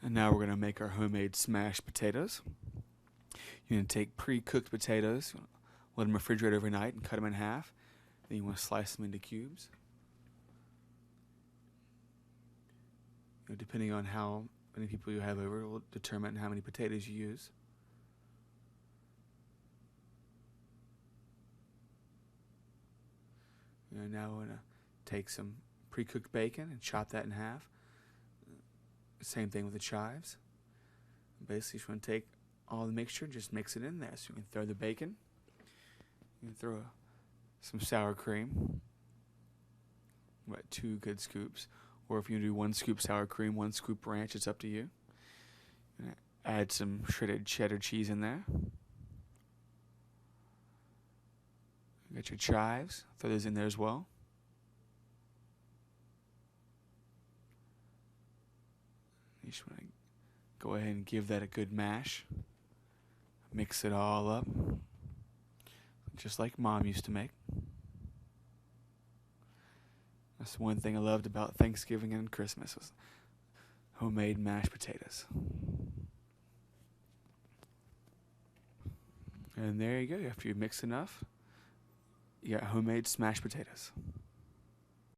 And now we're going to make our homemade smashed potatoes. You're going to take pre-cooked potatoes, let them refrigerate overnight and cut them in half. Then you want to slice them into cubes. Depending on how many people you have over, will determine how many potatoes you use. Now we're going to take some pre-cooked bacon and chop that in half. Same thing with the chives. Basically, just want to take all the mixture and just mix it in there. So you can throw the bacon. You can throw some sour cream. About 2 good scoops. Or if you do 1 scoop sour cream, 1 scoop ranch, it's up to you. Add some shredded cheddar cheese in there. You got your chives. Throw those in there as well. You just want to go ahead and give that a good mash. Mix it all up. Just like Mom used to make. That's one thing I loved about Thanksgiving and Christmas was homemade mashed potatoes. And there you go. After you mix enough, you got homemade smashed potatoes.